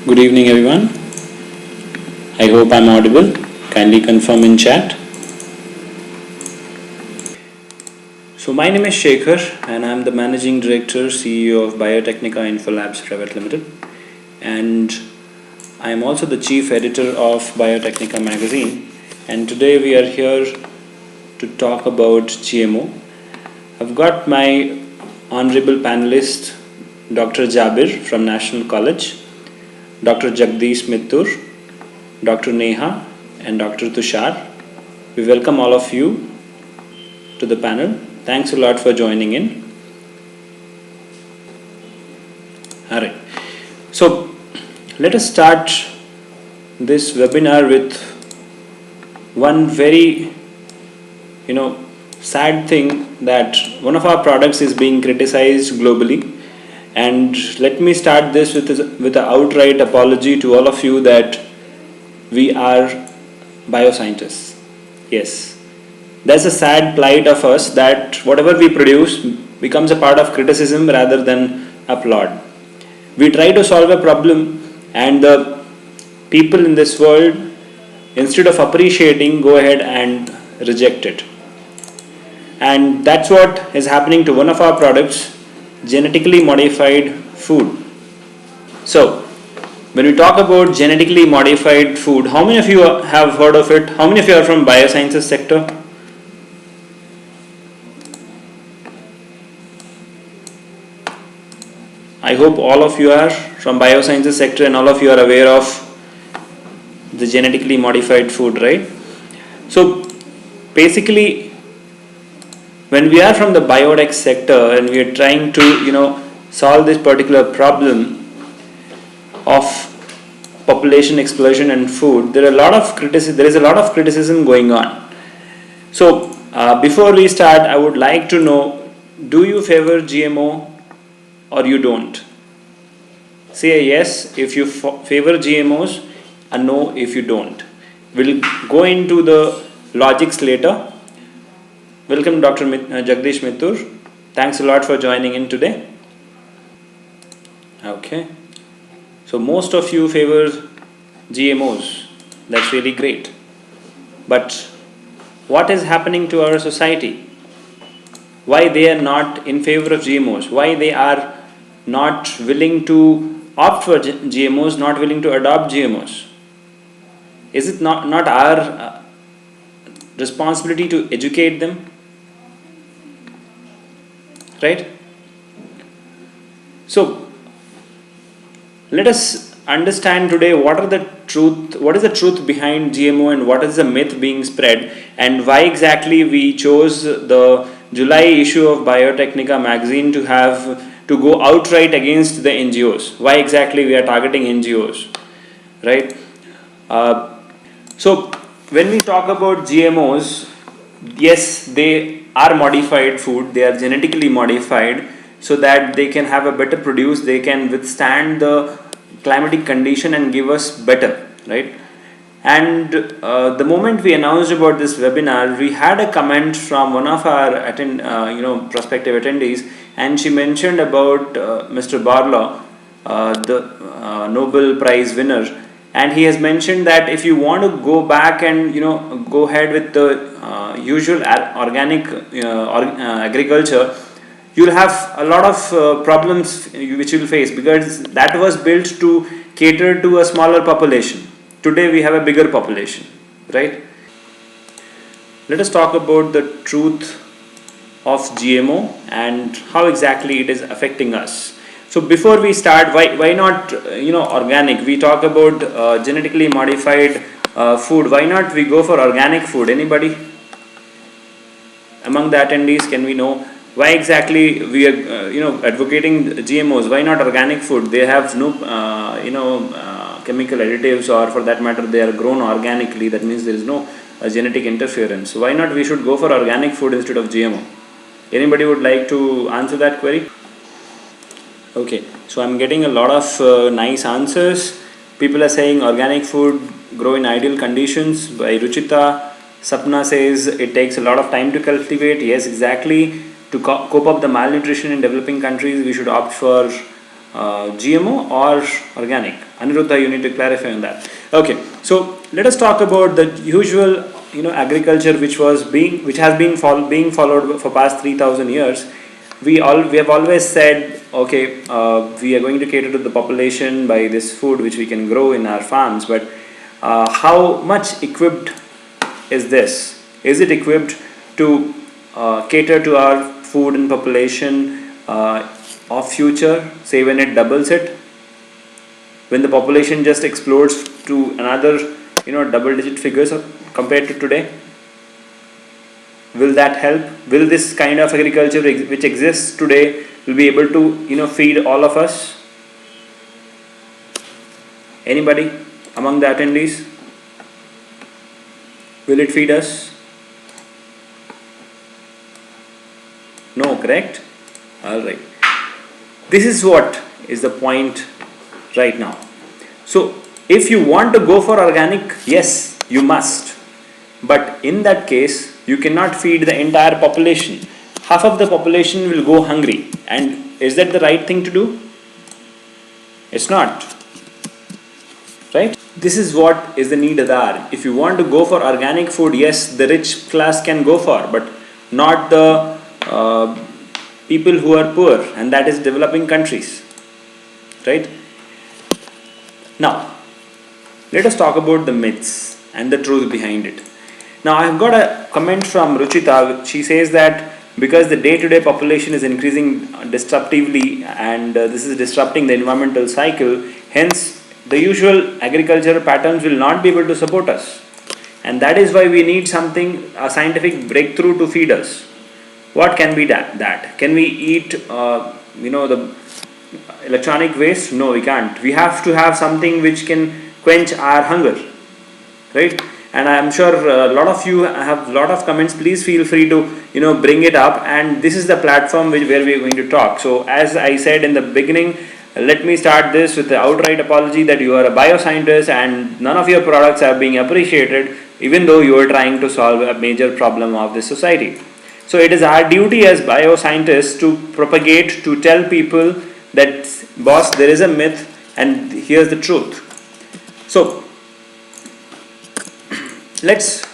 Good evening, everyone. I hope I'm audible. Kindly confirm in chat. So, my name is Shekhar, and I'm the Managing Director, CEO of BioTecNika Infolabs Private Limited, and I am also the Chief Editor of BioTecNika magazine. And today we are here to talk about GMO. I've got my honorable panelist, Dr. Jabir from National College, Dr. Jagdish Mittur, Dr. Neha, and Dr. Tushar. We welcome all of you to the panel. Thanks a lot for joining in. Alright, so let us start this webinar with one very sad thing, that one of our products is being criticized globally. And let me start this with an outright apology to all of you that we are bioscientists. Yes, that's a sad plight of us, that whatever we produce becomes a part of criticism rather than applaud. We try to solve a problem, and the people in this world, instead of appreciating, go ahead and reject it. And that's what is happening to one of our products, genetically modified food. So, when we talk about genetically modified food, how many of you have heard of it? How many of you are from biosciences sector? I hope all of you are from biosciences sector and all of you are aware of the genetically modified food, right? So, basically, when we are from the Biotech sector and we are trying to solve this particular problem of population explosion and food, there is a lot of criticism going on. So before we start, I would like to know, do you favor GMO or you don't? Say a yes if you favor GMOs, a no if you don't. We'll go into the logics later. Welcome, Dr. Jagdish Mittur. Thanks a lot for joining in today. Okay. So most of you favor GMOs. That's really great. But what is happening to our society? Why they are not in favor of GMOs? Why they are not willing to opt for GMOs, not willing to adopt GMOs? Is it not our responsibility to educate them? Right? So let us understand today what is the truth behind GMO and what is the myth being spread, and why exactly we chose the July issue of BioTecNika magazine to go outright against the NGOs. Why exactly we are targeting NGOs, right? So when we talk about GMOs, yes, they are modified food. They are genetically modified so that they can have a better produce, they can withstand the climatic condition and give us better, right? And the moment we announced about this webinar, we had a comment from one of our prospective attendees, and she mentioned about Mr. Barlow, the Nobel Prize winner, and he has mentioned that if you want to go back and go ahead with the usual organic agriculture, you'll have a lot of problems which you'll face, because that was built to cater to a smaller population. Today we have a bigger population, right? Let us talk about the truth of GMO and how exactly it is affecting us. So before we start, why not organic? We talk about genetically modified food. Why not we go for organic food? Anybody among the attendees, can we know why exactly we are advocating GMOs? Why not organic food? They have no chemical additives, or for that matter they are grown organically. That means there is no genetic interference. So why not we should go for organic food instead of GMO? Anybody would like to answer that query? Okay, so I'm getting a lot of nice answers. People are saying organic food grow in ideal conditions. By Ruchita, Sapna says it takes a lot of time to cultivate. Yes, exactly. To cope up the malnutrition in developing countries, we should opt for GMO or organic? Aniruddha, you need to clarify on that. Okay, so let us talk about the usual, agriculture which has been being followed for past 3,000 years. We have always said, okay, we are going to cater to the population by this food which we can grow in our farms, but how much equipped is this? Is it equipped to cater to our food and population of future, say when it doubles it, when the population just explodes to another double digit figures compared to today? Will that help? Will this kind of agriculture which exists today will be able to feed all of us? Anybody among the attendees? Will it feed us? No, correct? Alright. This is what is the point right now. So, if you want to go for organic, yes, you must. But in that case, you cannot feed the entire population. Half of the population will go hungry. And is that the right thing to do? It's not. Right? This is what is the need adar. If you want to go for organic food, yes, the rich class can go for, but not the people who are poor, and that is developing countries. Right? Now, let us talk about the myths and the truth behind it. Now, I have got a comment from Ruchita. She says that because the day-to-day population is increasing disruptively and this is disrupting the environmental cycle, hence the usual agricultural patterns will not be able to support us. And that is why we need something, a scientific breakthrough to feed us. What can be that? Can we eat, the electronic waste? No, we can't. We have to have something which can quench our hunger, right? And I am sure a lot of you have a lot of comments. Please feel free to bring it up, and this is the platform where we are going to talk. So as I said in the beginning, let me start this with the outright apology that you are a bioscientist and none of your products are being appreciated, even though you are trying to solve a major problem of the society. So it is our duty as bioscientists to propagate, to tell people that, boss, there is a myth and here's the truth. So let's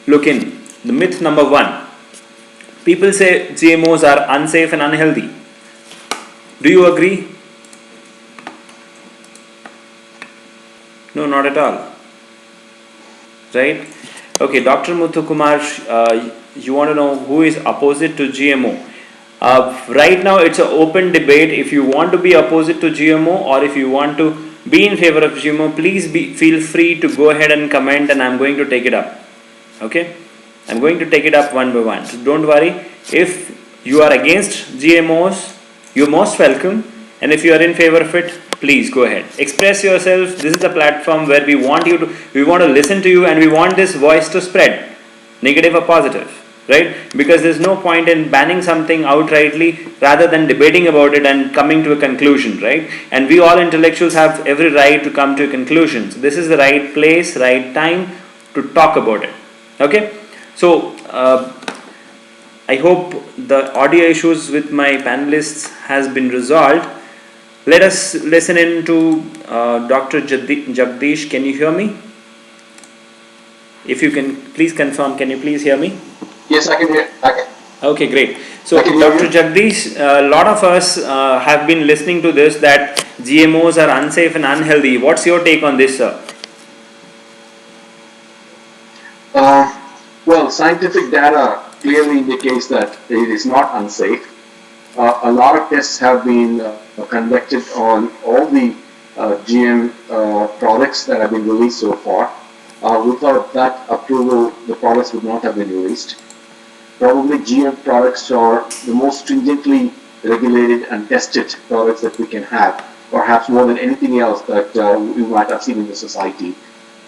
look in the myth number 1. People say GMOs are unsafe and unhealthy. Do you agree? No, not at all. Right? Okay, Dr. Muthukumar, you want to know who is opposite to GMO? Right now it's an open debate. If you want to be opposite to GMO or if you want to be in favor of GMO, please feel free to go ahead and comment, and I'm going to take it up. Okay? I'm going to take it up one by one. So don't worry. If you are against GMOs, you're most welcome. And if you are in favor of it, please go ahead. Express yourself. This is the platform where we want to listen to you, and we want this voice to spread, negative or positive. Right? Because there's no point in banning something outrightly rather than debating about it and coming to a conclusion, right? And we all intellectuals have every right to come to a conclusion. So this is the right place, right time to talk about it. Okay? So I hope the audio issues with my panelists has been resolved. Let us listen in to Dr. Jagdish. Can you hear me? If you can, please confirm. Can you please hear me? Yes, I can hear. Okay, great. So, Dr. Jagdish, a lot of us have been listening to this, that GMOs are unsafe and unhealthy. What's your take on this, sir? Well, scientific data clearly indicates that it is not unsafe. A lot of tests have been conducted on all the GM products that have been released so far. Without that approval, the products would not have been released. Probably GM products are the most stringently regulated and tested products that we can have, perhaps more than anything else that we might have seen in the society.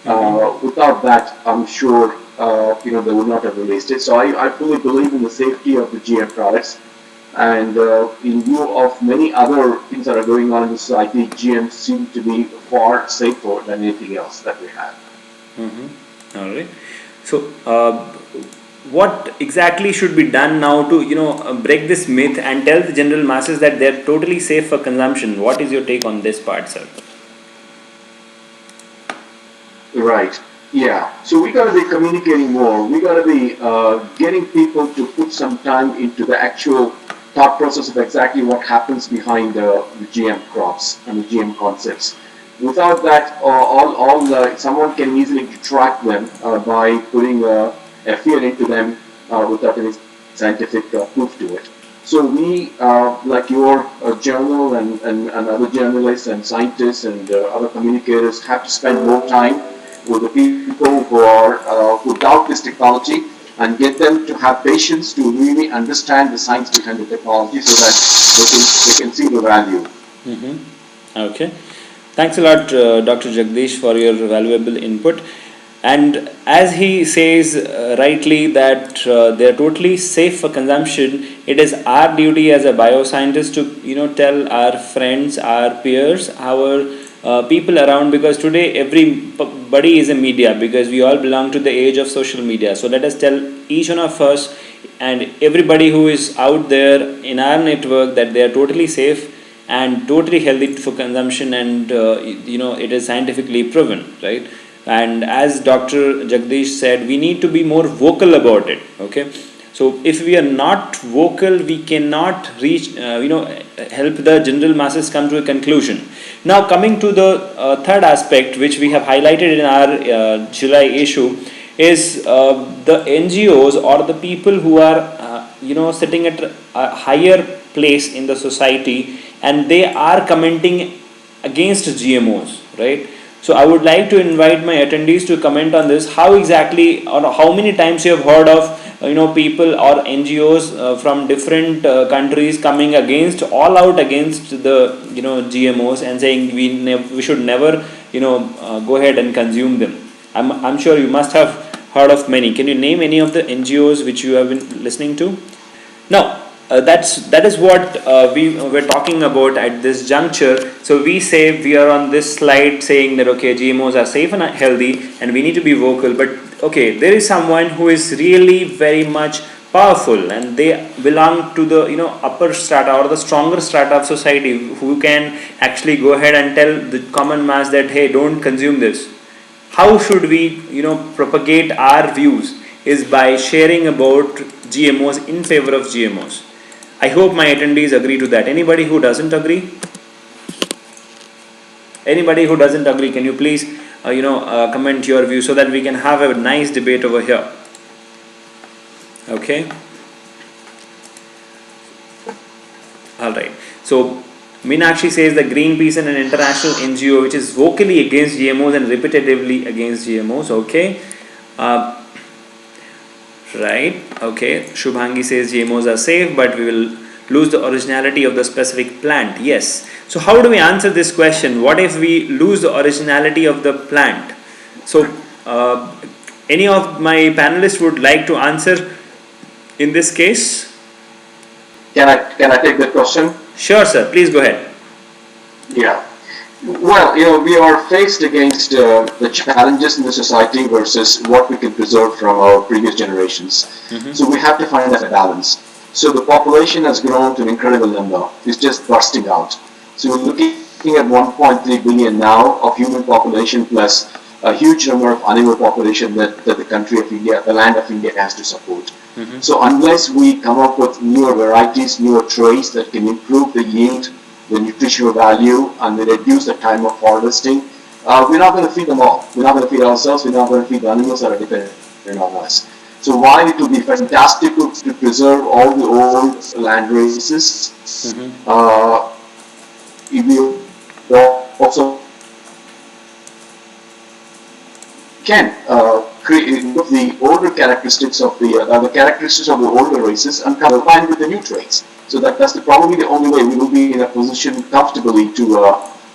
Without that, I'm sure they would not have released it. So I fully believe in the safety of the GM products, and in view of many other things that are going on in the society, GMs seem to be far safer than anything else that we have. All right. So what exactly should be done now to break this myth and tell the general masses that they're totally safe for consumption? What is your take on this part, sir? Right. Yeah. So we got to be communicating more. We got to be getting people to put some time into the actual thought process of exactly what happens behind the GM crops and the GM concepts. Without that, someone can easily detract them by putting a fear into them without any scientific proof to it. So we, like your journal and other journalists and scientists and other communicators, have to spend more time with the people who doubt this technology and get them to have patience to really understand the science behind the technology so that they can see the value. Okay. Thanks a lot, Dr. Jagdish, for your valuable input. And as he says rightly that they are totally safe for consumption, it is our duty as a bioscientist to tell our friends, our peers, our people around, because today everybody is a media, because we all belong to the age of social media. So let us tell each one of us and everybody who is out there in our network that they are totally safe and totally healthy for consumption, and it is scientifically proven, right? And as Dr. Jagdish said, we need to be more vocal about it. Okay, so if we are not vocal, we cannot reach help the general masses come to a conclusion. Now coming to the third aspect which we have highlighted in our July issue is the NGOs or the people who are sitting at a higher place in the society, and they are commenting against GMOs, right? So I would like to invite my attendees to comment on this. How exactly or how many times you have heard of people or NGOs from different countries coming against, all out against the GMOs and saying we should never go ahead and consume them. I'm sure you must have heard of many. Can you name any of the NGOs which you have been listening to? Now, that is what we were talking about at this juncture. So we say we are on this slide saying that okay, GMOs are safe and healthy, and we need to be vocal. But okay, there is someone who is really very much powerful, and they belong to the upper strata or the stronger strata of society, who can actually go ahead and tell the common mass that hey, don't consume this. How should we propagate our views? Is by sharing about GMOs, in favor of GMOs. I hope my attendees agree to that. Anybody who doesn't agree? Anybody who doesn't agree, can you please comment your view so that we can have a nice debate over here? Okay. All right. So Meenakshi says the Greenpeace and an international NGO which is vocally against GMOs and repetitively against GMOs. Okay. Right. Okay. Shubhangi says GMOs are safe, but we will lose the originality of the specific plant. Yes. So how do we answer this question? What if we lose the originality of the plant? So any of my panelists would like to answer in this case? Can I take that question? Sure, sir. Please go ahead. Yeah. Well, we are faced against the challenges in the society versus what we can preserve from our previous generations. So we have to find that balance. So the population has grown to an incredible number. It's just bursting out. So we're looking at 1.3 billion now of human population plus a huge number of animal population that the country of India, the land of India has to support. So unless we come up with newer varieties, newer traits that can improve the yield, the nutritional value, and they reduce the time of harvesting, we're not going to feed them all. We're not going to feed ourselves. We're not going to feed the animals that are dependent on us. So while it would be fantastic to preserve all the old land races, we also can create the older characteristics of the characteristics of the older races and combine with the new traits. So that's probably the only way we will be in a position comfortably to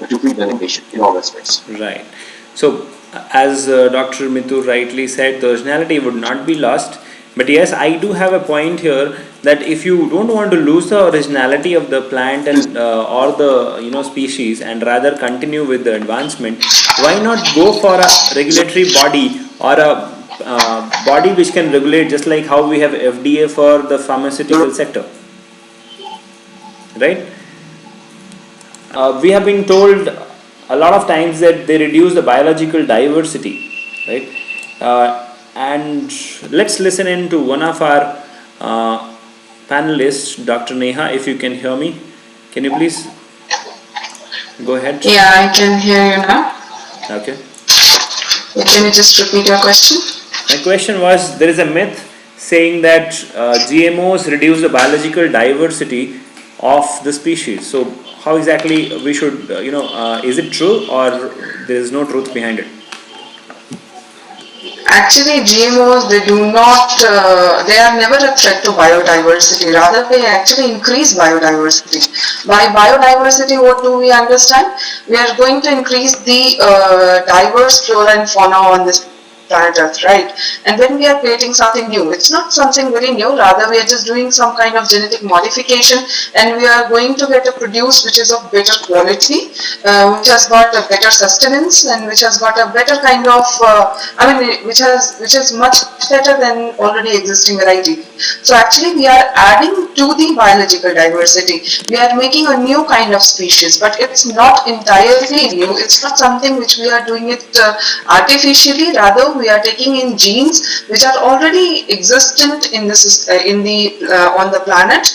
feed the nation in all aspects. Right. So as Dr. Mithu rightly said, the originality would not be lost. But yes, I do have a point here that if you don't want to lose the originality of the plant and or the species, and rather continue with the advancement, why not go for a regulatory body or a body which can regulate, just like how we have FDA for the pharmaceutical sector, right? We have been told a lot of times that they reduce the biological diversity, right? And let's listen in to one of our panelists, Dr. Neha. If you can hear me, can you please go ahead? Yeah, I can hear you now. Okay. Can you just repeat your question? My question was, there is a myth saying that GMOs reduce the biological diversity of the species. So how exactly we should, is it true or there is no truth behind it? Actually, GMOs, they do not, they are never a threat to biodiversity. Rather, they actually increase biodiversity. By biodiversity, what do we understand? We are going to increase the diverse flora and fauna on this planet Earth, right? And when we are creating something new, it's not something very new, rather we are just doing some kind of genetic modification, and we are going to get a produce which is of better quality, which has got a better sustenance, and which has got a better kind of, which is much better than already existing variety. So actually we are adding to the biological diversity. We are making a new kind of species, but it's not entirely new. It's not something which we are doing it artificially. Rather, we are taking in genes which are already existent in on the planet,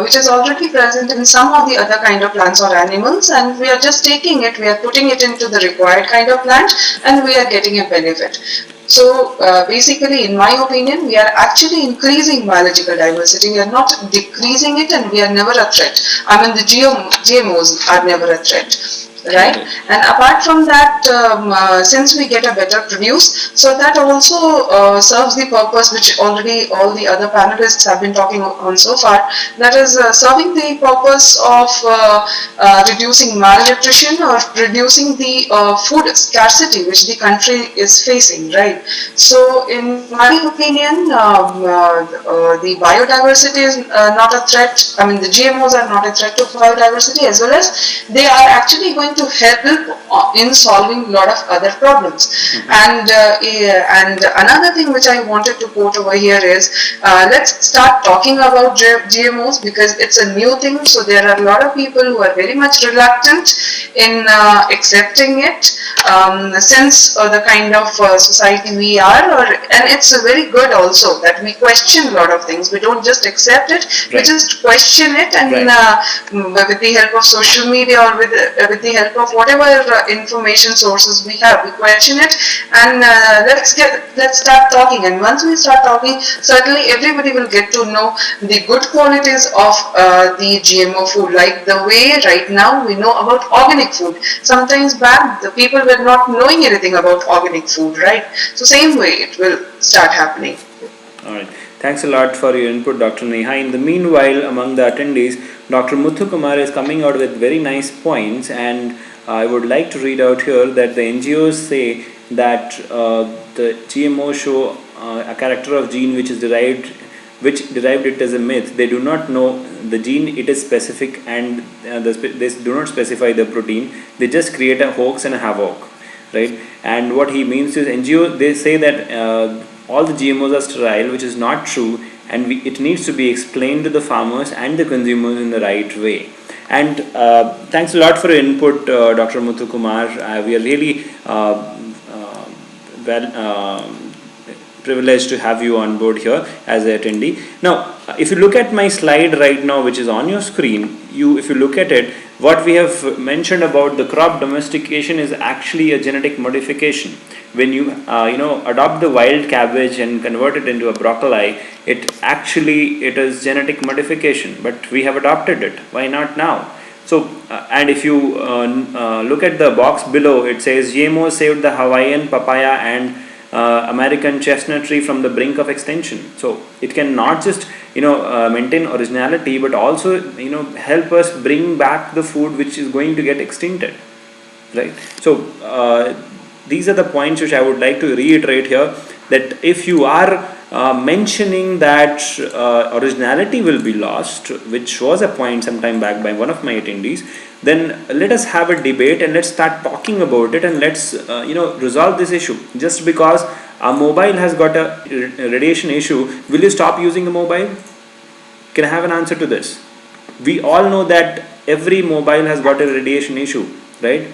which is already present in some of the other kind of plants or animals, and we are just taking it, we are putting it into the required kind of plant, and we are getting a benefit. So basically, in my opinion, we are actually increasing biological diversity. We are not decreasing it, and we are never a threat. I mean, the GMOs are never a threat, right? And apart from that, since we get a better produce, so that also serves the purpose which already all the other panelists have been talking on so far. That is serving the purpose of reducing malnutrition or reducing the food scarcity which the country is facing, right? So in my opinion, the biodiversity is not a threat. I mean, the GMOs are not a threat to biodiversity, as well as they are actually going to help in solving a lot of other problems. And another thing which I wanted to quote over here is, let's start talking about GMOs, because it's a new thing. So there are a lot of people who are very much reluctant in accepting it, since the kind of society we are, and it's very good also that we question a lot of things. We don't just accept it, we just question it, and with the help of social media, or with the help of whatever information sources we have, we question it, and let's start talking. And once we start talking, certainly everybody will get to know the good qualities of the GMO food, like the way right now we know about organic food. Sometimes back the people were not knowing anything about organic food, right? So same way it will start happening. Alright, thanks a lot for your input, Dr. Neha. In the meanwhile, among the attendees, Dr. Muthu Kumar is coming out with very nice points, and I would like to read out here that the NGOs say that the GMO show a character of gene which derived it as a myth. They do not know the gene, it is specific, and they do not specify the protein. They just create a hoax and a havoc, right? And what he means is, NGO, they say that all the GMOs are sterile, which is not true, and it needs to be explained to the farmers and the consumers in the right way. And thanks a lot for your input, Dr. Muthu Kumar. We are really privileged to have you on board here as an attendee. Now, if you look at my slide right now, which is on your screen, if you look at it, what we have mentioned about the crop domestication is actually a genetic modification. When you adopt the wild cabbage and convert it into a broccoli, it is genetic modification, but we have adopted it. Why not now? So, and if you look at the box below, it says GMO saved the Hawaiian papaya and American chestnut tree from the brink of extinction. So it can not just maintain originality, but also help us bring back the food which is going to get extincted, right? So these are the points which I would like to reiterate here, that if you are mentioning that originality will be lost, which was a point some time back by one of my attendees, then let us have a debate and let's start talking about it, and let's resolve this issue. Just because a mobile has got a radiation issue, will you stop using a mobile? Can I have an answer to this? We all know that every mobile has got a radiation issue, right?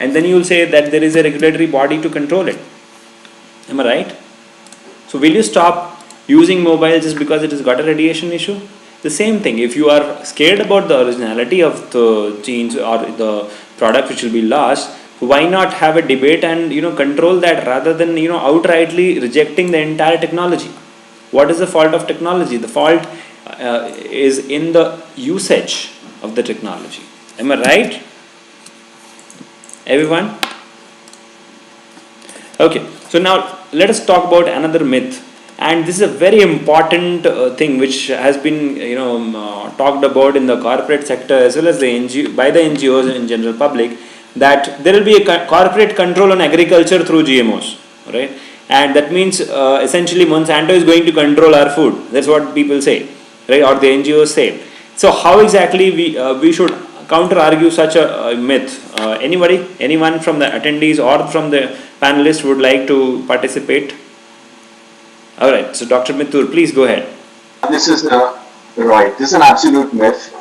And then you will say that there is a regulatory body to control it. Am I right? So will you stop using mobile just because it has got a radiation issue? The same thing, if you are scared about the originality of the genes or the product which will be lost, why not have a debate and control that rather than outrightly rejecting the entire technology? What is the fault of technology? The fault is in the usage of the technology. Am I right? Everyone? Okay, so now let us talk about another myth, and this is a very important thing which has been talked about in the corporate sector as well as the by the NGOs in general public, that there will be a corporate control on agriculture through GMOs, right? And that means essentially Monsanto is going to control our food. That's what people say, right? Or the NGOs say. So how exactly we should counter argue such a myth? Anyone from the attendees or from the panelists would like to participate? All right. So Dr. Mithur, please go ahead. This is right. This is an absolute myth.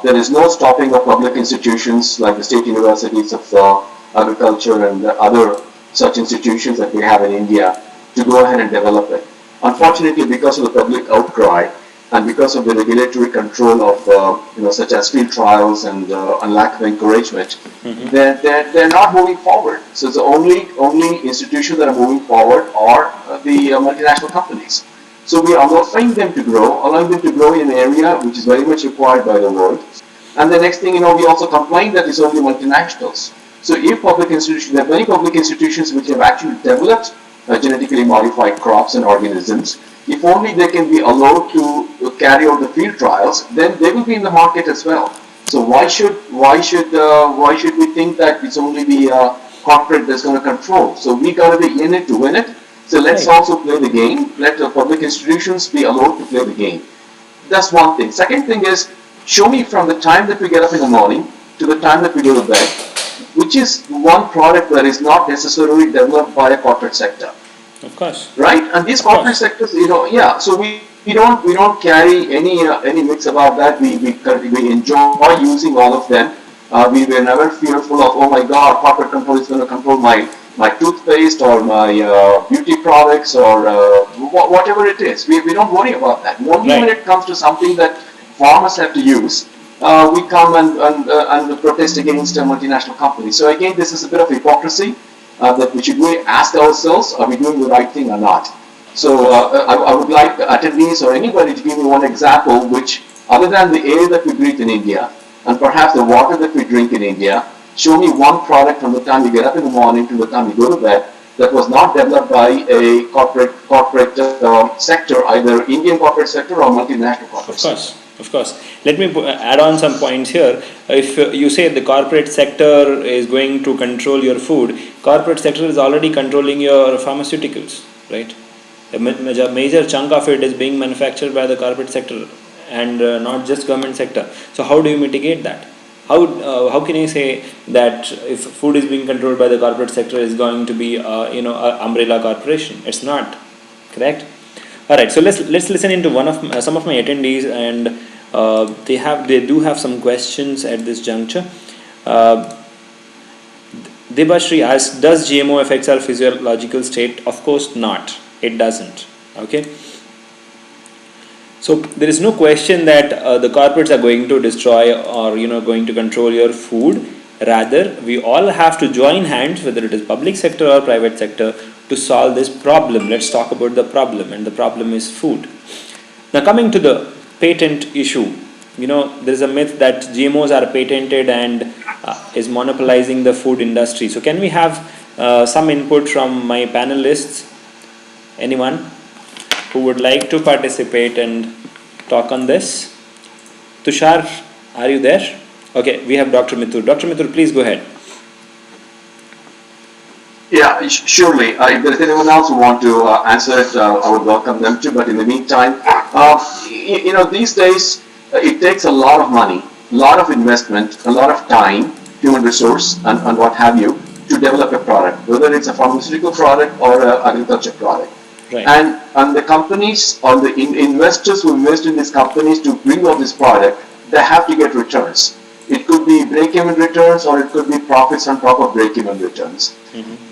There is no stopping of public institutions like the state universities of agriculture and the other such institutions that we have in India to go ahead and develop it. Unfortunately, because of the public outcry and because of the regulatory control of such as field trials and lack of encouragement, they're not moving forward. So the only institutions that are moving forward are the multinational companies. So we are allowing them to grow in an area which is very much required by the world. And the next thing, we also complain that it's only multinationals. So if public institutions, there are many public institutions which have actually developed genetically modified crops and organisms. If only they can be allowed to carry out the field trials, then they will be in the market as well. So why should we think that it's only the corporate that's going to control? So we got to be in it to win it. So let's also play the game. Let the public institutions be allowed to play the game. That's one thing. Second thing is, show me from the time that we get up in the morning to the time that we go to bed, which is one product that is not necessarily developed by a corporate sector. Of course. Right? And these corporate sectors, so we don't carry any myths about that. We enjoy using all of them. We were never fearful of, oh my God, corporate control is going to control my toothpaste or my beauty products or whatever it is. We don't worry about that. Only when it comes to something that farmers have to use, we come and protest against multinational companies. So again, this is a bit of hypocrisy that we should really ask ourselves, are we doing the right thing or not? So I would like attendees or anybody to give me one example which, other than the air that we breathe in India and perhaps the water that we drink in India, show me one product from the time you get up in the morning to the time you go to bed that was not developed by a corporate sector, either Indian corporate sector or multinational corporate sector. Of course. Let me add on some points here. If you say the corporate sector is going to control your food, corporate sector is already controlling your pharmaceuticals, right? A major chunk of it is being manufactured by the corporate sector and not just government sector. So how do you mitigate that? How can you say that if food is being controlled by the corporate sector is going to be a umbrella corporation? It's not, correct? All right, so let's listen into some of my attendees, and they do have some questions at this juncture. Debashri asks, does GMO affects our physiological state? Of course not. It doesn't. Okay. So there is no question that the corporates are going to destroy or going to control your food. Rather, we all have to join hands, whether it is public sector or private sector, to solve this problem. Let's talk about the problem, and the problem is food. Now coming to the patent issue, there is a myth that GMOs are patented and is monopolizing the food industry. So can we have some input from my panelists? Anyone who would like to participate and talk on this? Tushar, are you there? Okay, we have Dr. Mithur. Dr. Mithur, please go ahead. Yeah, surely. If there's anyone else who want to answer it, I would welcome them to. But in the meantime, these days it takes a lot of money, a lot of investment, a lot of time, human resource, and what have you, to develop a product, whether it's a pharmaceutical product or an agriculture product. Right. And the companies or the investors who invest in these companies to bring out this product, they have to get returns. It could be break-even returns or it could be profits on top of break-even returns.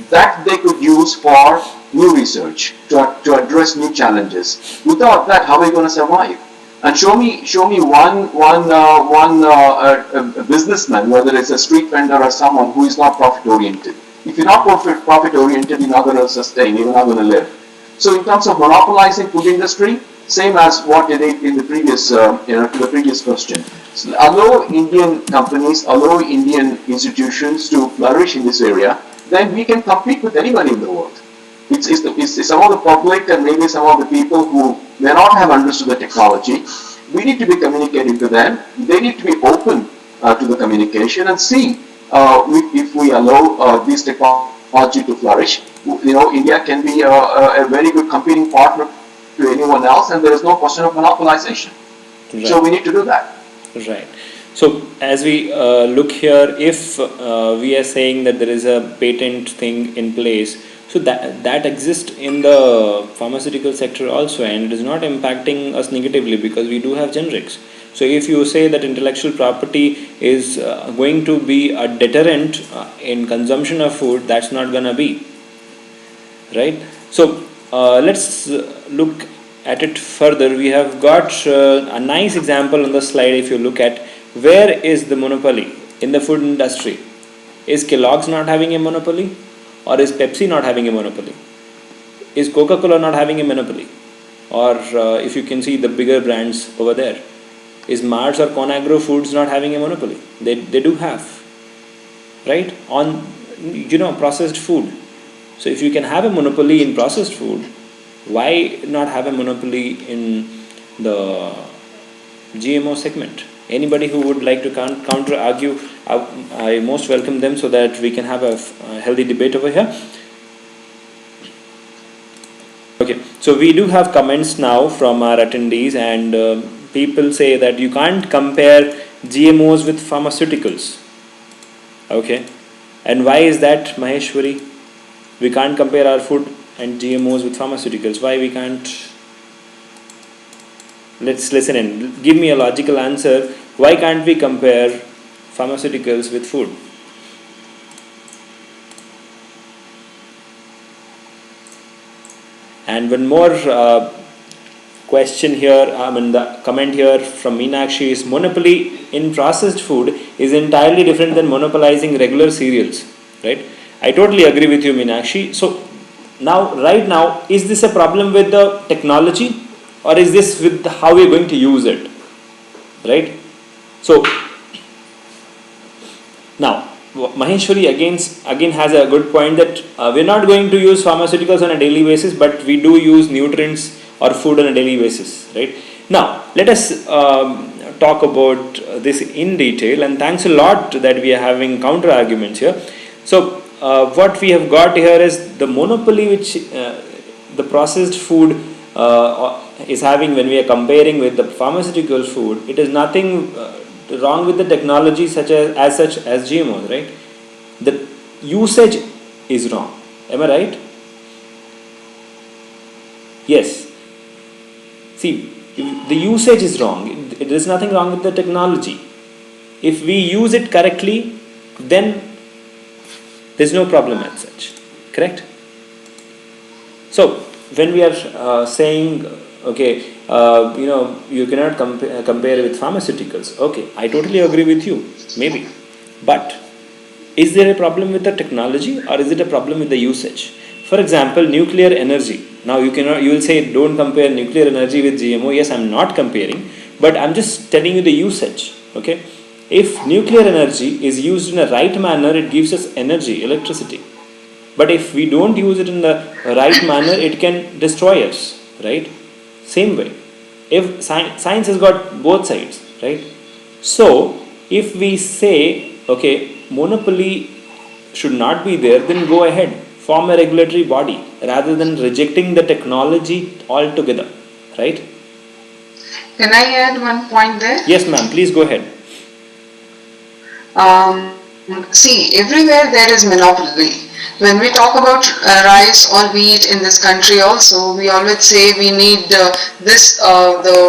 That they could use for new research to address new challenges. Without that, how are we going to survive? And show me one businessman, whether it's a street vendor or someone who is not profit oriented. If you're not profit oriented, you're not going to sustain. You're not going to live. So in terms of monopolizing food industry, same as what you did in the previous, to the previous question. So allow Indian companies, allow Indian institutions to flourish in this area, then we can compete with anybody in the world. It's some of the public and maybe some of the people who may not have understood the technology. We need to be communicating to them. They need to be open to the communication and see if we allow this technology to flourish. India can be a very good competing partner to anyone else, and there is no question of monopolization. Right. So we need to do that. Right. So as we look here, if we are saying that there is a patent thing in place, so that exists in the pharmaceutical sector also, and it is not impacting us negatively because we do have generics. So if you say that intellectual property is going to be a deterrent in consumption of food, that's not gonna be. Right. So let's look at it further. We have got a nice example on the slide. If you look at where is the monopoly in the food industry, is Kellogg's not having a monopoly, or is Pepsi not having a monopoly? Is Coca-Cola not having a monopoly? Or if you can see the bigger brands over there, is Mars or Conagro Foods not having a monopoly? They do have, right, on processed food. So if you can have a monopoly in processed food, why not have a monopoly in the GMO segment? Anybody who would like to counter argue, I most welcome them so that we can have a healthy debate over here. Okay, so we do have comments now from our attendees, and people say that you can't compare GMOs with pharmaceuticals. Okay, and why is that, Maheshwari? We can't compare our food and GMOs with pharmaceuticals. Why we can't? Let's listen in. Give me a logical answer. Why can't we compare pharmaceuticals with food? And one more question here, the comment here from Meenakshi is monopoly in processed food is entirely different than monopolizing regular cereals, right? I totally agree with you, Meenakshi. So right now, is this a problem with the technology, or is this with how we're going to use it, right? So now Maheshwari again has a good point that we're not going to use pharmaceuticals on a daily basis, but we do use nutrients or food on a daily basis, right? Now let us talk about this in detail, and thanks a lot that we are having counter arguments here. So what we have got here is the monopoly which the processed food is having when we are comparing with the pharmaceutical food. It is nothing wrong with the technology such as GMOs, right? The usage is wrong. Am I right? Yes. See, the usage is wrong. There is nothing wrong with the technology. If we use it correctly, then there is no problem as such. Correct? So when we are saying, okay, you cannot compare with pharmaceuticals. Okay, I totally agree with you, maybe. But is there a problem with the technology, or is it a problem with the usage? For example, nuclear energy. Now you will say don't compare nuclear energy with GMO. Yes, I'm not comparing, but I'm just telling you the usage. Okay, if nuclear energy is used in a right manner, it gives us energy, electricity. But if we don't use it in the right manner, it can destroy us, right? Same way. If science has got both sides, right? So if we say, okay, monopoly should not be there, then go ahead, form a regulatory body rather than rejecting the technology altogether, right? Can I add one point there? Yes, ma'am, please go ahead. See, everywhere there is monopoly. When we talk about rice or wheat in this country also, we always say we need the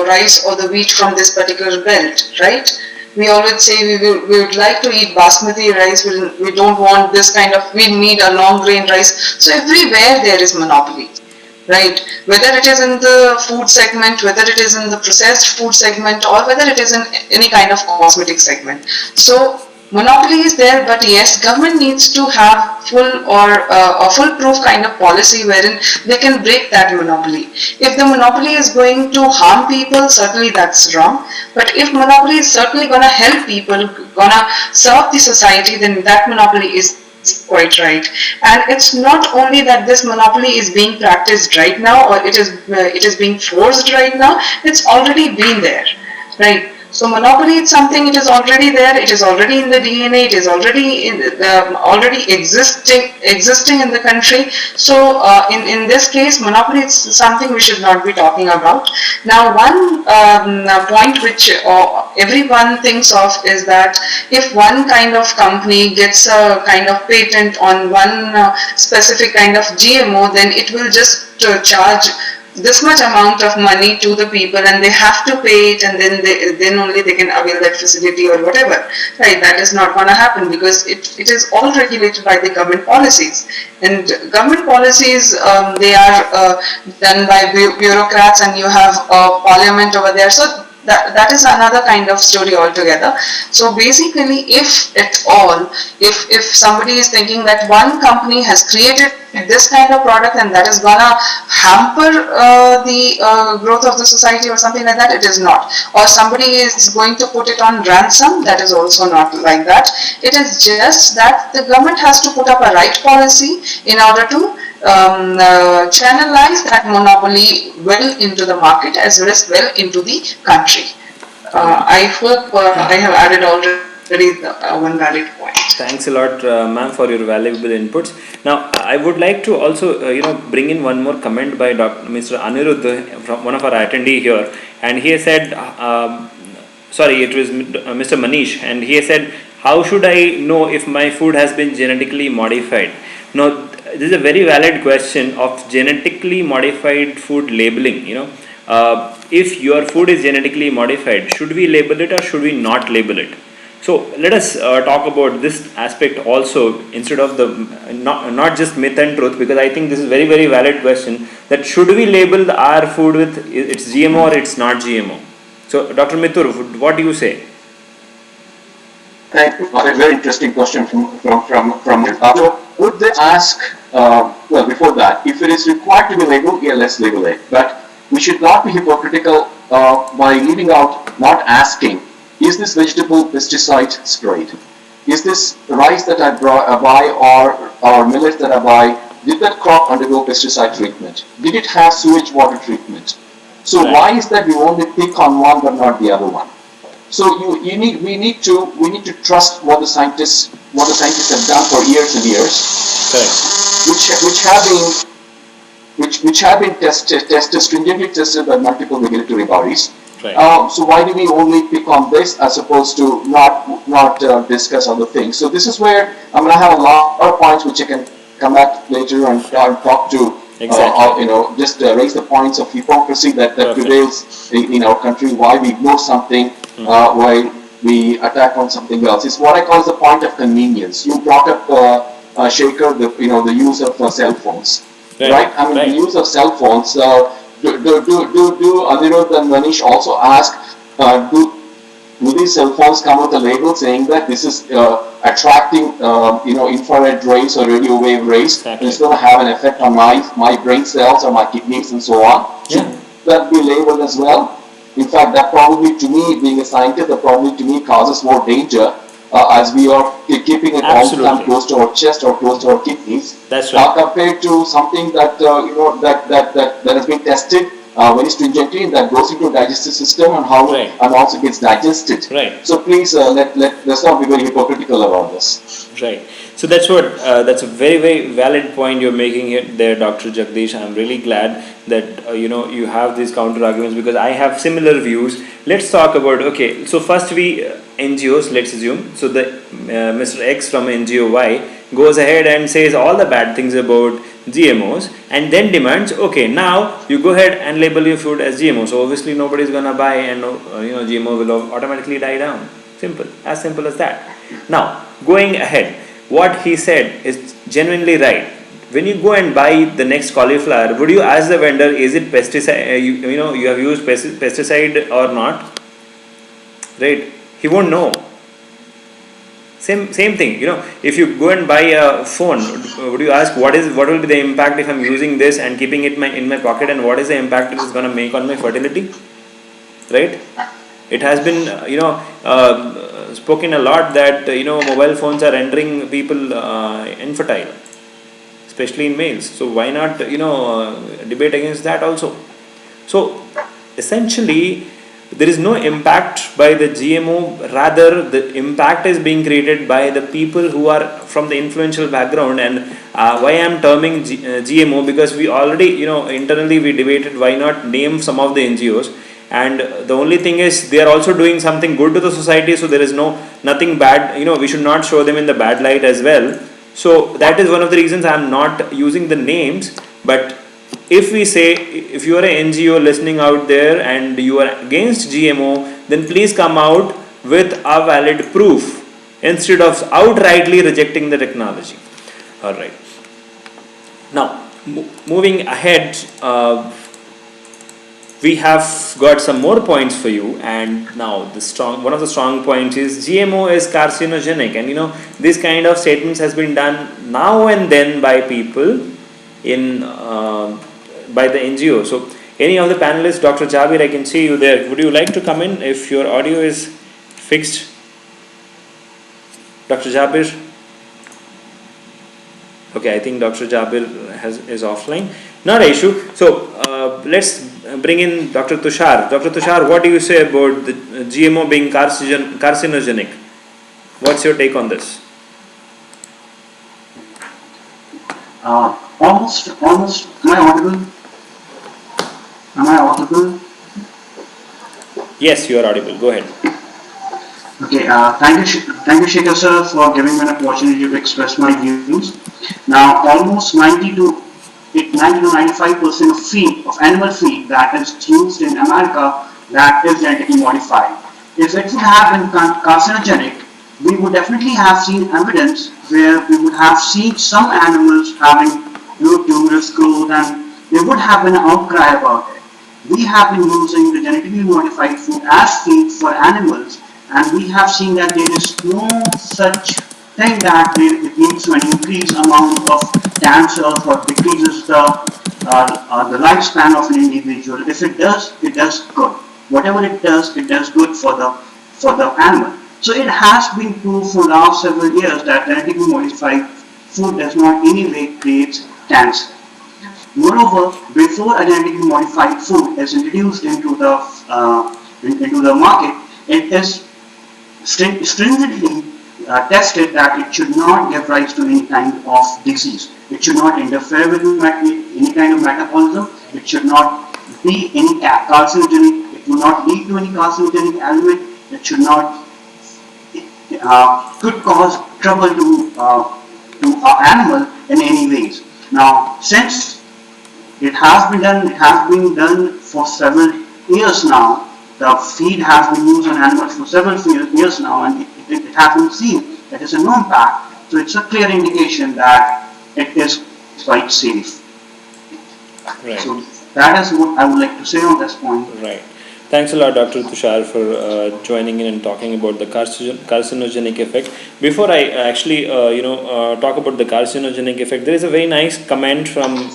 rice or the wheat from this particular belt, right? We always say we would like to eat basmati rice, we don't want this kind of, we need a long grain rice. So everywhere there is monopoly, right? Whether it is in the food segment, whether it is in the processed food segment, or whether it is in any kind of cosmetic segment. So monopoly is there, but yes, government needs to have full or a foolproof kind of policy wherein they can break that monopoly. If the monopoly is going to harm people, certainly that's wrong. But if monopoly is certainly going to help people, going to serve the society, then that monopoly is quite right. And it's not only that this monopoly is being practiced right now, or it is being forced right now. It's already been there, right? So monopoly is something, it is already there, it is already in the DNA, it is already already existing in the country. So in this case, monopoly is something we should not be talking about. Now, one point which everyone thinks of is that if one kind of company gets a kind of patent on one specific kind of GMO, then it will just charge this much amount of money to the people, and they have to pay it, and then only they can avail that facility or whatever, right? That is not going to happen, because it is all regulated by the government policies, and government policies, they are done by bureaucrats, and you have parliament over there. So that is another kind of story altogether. So basically, if at all, if somebody is thinking that one company has created this kind of product and that is gonna hamper the growth of the society or something like that, it is not. Or somebody is going to put it on ransom, that is also not like that. It is just that the government has to put up a right policy in order to channelize that monopoly well into the market as well as well into the country. I hope I have added already one valid point. Thanks a lot, ma'am, for your valuable inputs. Now, I would like to also, bring in one more comment by Mr. Anirudh, from one of our attendee here, and he has said, sorry, it was Mr. Manish, and he has said, how should I know if my food has been genetically modified? Now, this is a very valid question of genetically modified food labeling. If your food is genetically modified, should we label it or should we not label it? So let us talk about this aspect also, instead of the not just myth and truth, because I think this is very, very valid question, that should we label our food with it's GMO or it's not GMO? So Dr. Mithur, what do you say? Thank you. A very interesting question from so would they ask, well, before that, if it is required to be labeled, yeah, let's label it. But we should not be hypocritical by leaving out, not asking, is this vegetable pesticide sprayed? Is this rice that I buy or millet that I buy, did that crop undergo pesticide treatment? Did it have sewage water treatment? So why is that we only pick on one but not the other one? So we need to trust what the scientists have done for years and years, which have been tested stringently tested by multiple regulatory bodies. So why do we only pick on this as opposed to not discuss other things? So this is where I'm going to have a lot of points which I can come back later and talk to. Just raise the points of hypocrisy that prevails in our country. Why we ignore something, while we attack on something else. It's what I call the point of convenience. You brought up, Shaker, the use of cell phones, right? I mean, the use of cell phones. Do Anirudh and Manish also ask, do these cell phones come with a label saying that this is attracting infrared rays or radio wave rays, and it's going to have an effect on my brain cells or my kidneys and so on? Should that be labeled as well? In fact, that probably, to me, being a scientist, that probably to me causes more danger as we are keeping it all the time close to our chest or close to our kidneys. That's right. Compared to something that that has been tested very stringently, and that goes into the digestive system and how and also gets digested. Right. So please let's not be very hypocritical about this. Right. So that's a very valid point you're making here there, Dr. Jagdish. I'm really glad that you have these counter arguments, because I have similar views. Let's talk about, okay. So first NGOs. Let's assume so the Mr. X from NGO Y goes ahead and says all the bad things about GMOs, and then demands, okay, now you go ahead and label your food as GMO. So obviously nobody's gonna buy, and GMO will automatically die down. Simple as that. Now going ahead, what he said is genuinely right. When you go and buy the next cauliflower, would you ask the vendor, is it pesticide? You have used pesticide or not? Right? He won't know. Same thing. If you go and buy a phone, would you ask what will be the impact if I'm using this and keeping it in my pocket, and what is the impact it is going to make on my fertility? Right? It has been spoken a lot that mobile phones are rendering people infertile, especially in males. So why not debate against that also? So essentially, there is no impact by the GMO. Rather, the impact is being created by the people who are from the influential background. And why I am terming GMO, because we already internally we debated why not name some of the NGOs. And the only thing is, they are also doing something good to the society, so there is nothing bad. We should not show them in the bad light as well. So that is one of the reasons I am not using the names. But if we say, if you are an NGO listening out there and you are against GMO, then please come out with a valid proof instead of outrightly rejecting the technology. All right. Now moving ahead. We have got some more points for you, and now one of the strong points is GMO is carcinogenic, and this kind of statements has been done now and then by people by the NGO. So any of the panelists, Dr. Jabir, I can see you there. Would you like to come in if your audio is fixed? Dr. Jabir? Okay, I think Dr. Jabir is offline. Not an issue. So let's bring in Dr. Tushar. Dr. Tushar, what do you say about the GMO being carcinogenic? What's your take on this? Almost. Am I audible? Yes, you are audible. Go ahead. Okay. Thank you, Shekhar sir, for giving me an opportunity to express my views. Now, almost 90 to 95% of feed, of animal feed that is used in America, that is genetically modified. If it would have been carcinogenic, we would definitely have seen evidence where we would have seen some animals having tumorous growth, and there would have been an outcry about it. We have been using the genetically modified food as feed for animals, and we have seen that there is no such thing that it leads to an increased amount of cancer or decreases the lifespan of an individual. If it does good. Whatever it does good for the animal. So it has been proved for last several years that genetically modified food does not in any way create cancer. Moreover, before a genetically modified food is introduced into the market, it is stringently tested that it should not give rise to any kind of disease. It should not interfere with any kind of metabolism. It should not be any carcinogenic. It will not lead to any carcinogenic element. It should not could cause trouble to our animal in any ways. Now, since it has been done for several years now. The feed has been used on animals for several years now, and it has been seen that it's a no impact. So it's a clear indication that it is quite safe. Right. So that is what I would like to say on this point. Right. Thanks a lot, Dr. Tushar, for joining in and talking about the carcinogenic effect. Before I actually, talk about the carcinogenic effect, there is a very nice comment from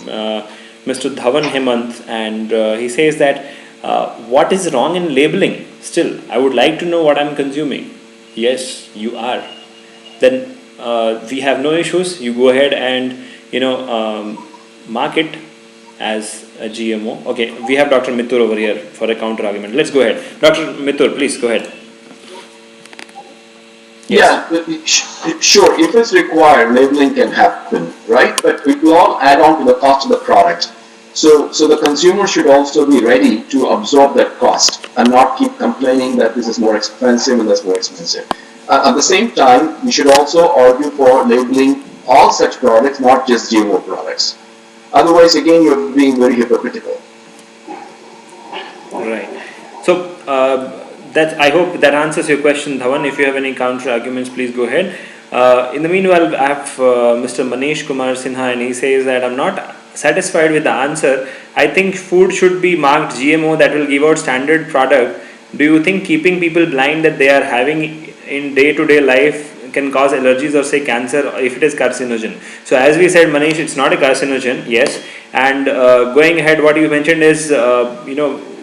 Mr. Dhawan Hemant, and he says that what is wrong in labeling? Still, I would like to know what I'm consuming. Yes, you are. Then we have no issues. You go ahead and mark it as a GMO. Okay, we have Dr. Mithur over here for a counter argument. Let's go ahead. Dr. Mithur, please go ahead. Yeah, sure, if it's required, labeling can happen, right? But it will all add on to the cost of the product. So the consumer should also be ready to absorb that cost and not keep complaining that this is more expensive and that's more expensive. At the same time, we should also argue for labeling all such products, not just GMO products. Otherwise, again, you're being very hypocritical. Right. So that I hope that answers your question, Dhawan. If you have any counter arguments, please go ahead. In the meanwhile, I have Mr. Manish Kumar Sinha, and he says that I'm not satisfied with the answer. I think food should be marked GMO, that will give out standard product. Do you think keeping people blind that they are having in day-to-day life can cause allergies or say cancer if it is carcinogen? So as we said, Manish, it's not a carcinogen, yes. And going ahead, what you mentioned is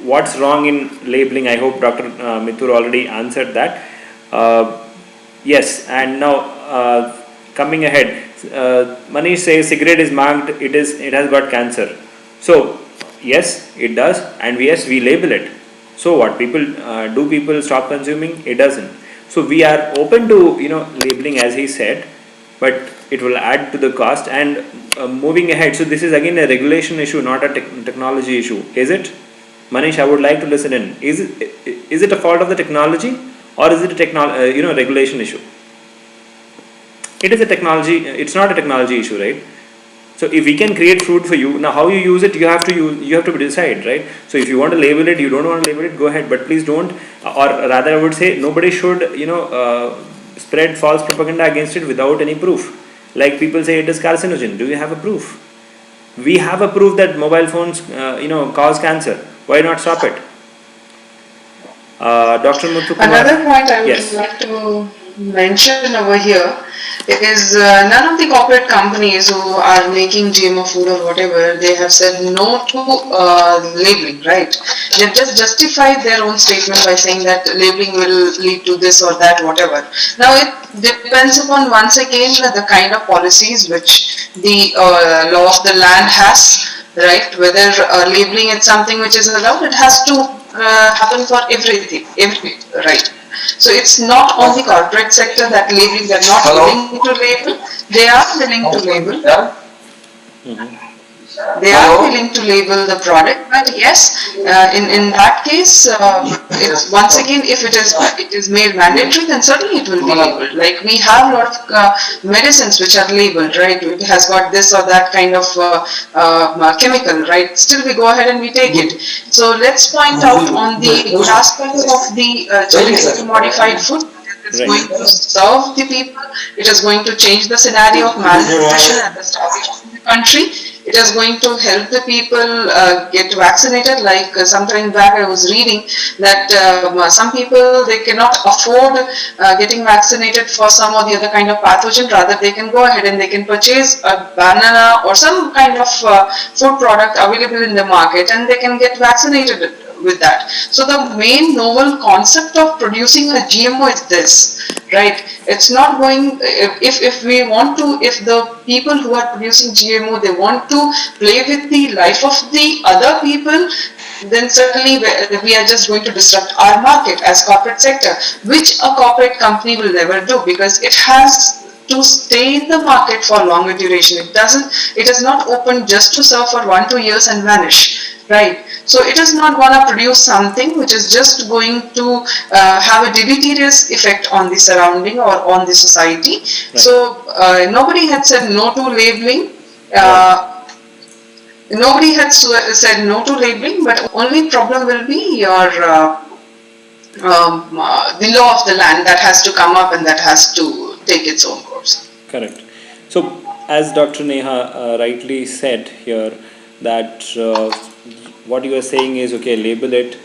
what's wrong in labeling. I hope Dr. Mithur already answered that. Yes, and now coming ahead, Manish says cigarette is marked, it has got cancer. So yes, it does, and yes, we label it. So what people do? People stop consuming? It doesn't. So we are open to labeling, as he said, but it will add to the cost. And moving ahead, so this is again a regulation issue, not a technology issue, is it? Manish, I would like to listen in. Is it a fault of the technology, or is it a regulation issue? It is a technology. It's not a technology issue, right? So if we can create food for you, now how you use it, you have to decide, right? So if you want to label it, you don't want to label it, go ahead, but please don't. Or rather, I would say nobody should spread false propaganda against it without any proof. Like people say it is carcinogen. Do you have a proof? We have a proof that mobile phones cause cancer. Why not stop it? Dr. Muthukumar. Another point I would Yes. like to mention over here is none of the corporate companies who are making GMO food or whatever, they have said no to labeling, right? They've just justified their own statement by saying that labeling will lead to this or that, whatever. Now it depends upon, once again, the kind of policies which the law of the land has, right? Whether labeling is something which is allowed, it has to happen for everything, right? So it's not on the corporate sector that labeling, they're not willing to label, they are willing to label. They are willing to label the product, but yes, in that case, it's once again, if it is made mandatory, then certainly it will be labeled. Like we have a lot of medicines which are labeled, right? It has got this or that kind of chemical, right? Still, we go ahead and we take it. So let's point out on the aspects of the genetically modified food. It's going to serve the people. It is going to change the scenario of malnutrition and the starvation in the country. It is going to help the people get vaccinated. Like sometime back I was reading that some people, they cannot afford getting vaccinated for some or the other kind of pathogen. Rather, they can go ahead and they can purchase a banana or some kind of food product available in the market, and they can get vaccinated with that. So the main novel concept of producing a GMO is this, right? It's not going, if we want to, if the people who are producing GMO, they want to play with the life of the other people, then certainly we are just going to disrupt our market as corporate sector, which a corporate company will never do, because it has to stay in the market for longer duration. It is not open just to serve for 1-2 years and vanish, right? So it is not going to produce something which is just going to have a deleterious effect on the surrounding or on the society. Right. So nobody had said no to labeling. Nobody had said no to labeling, but only problem will be your the law of the land that has to come up and that has to take its own course. Correct. So, as Dr. Neha rightly said here, that what you are saying is, okay, label it,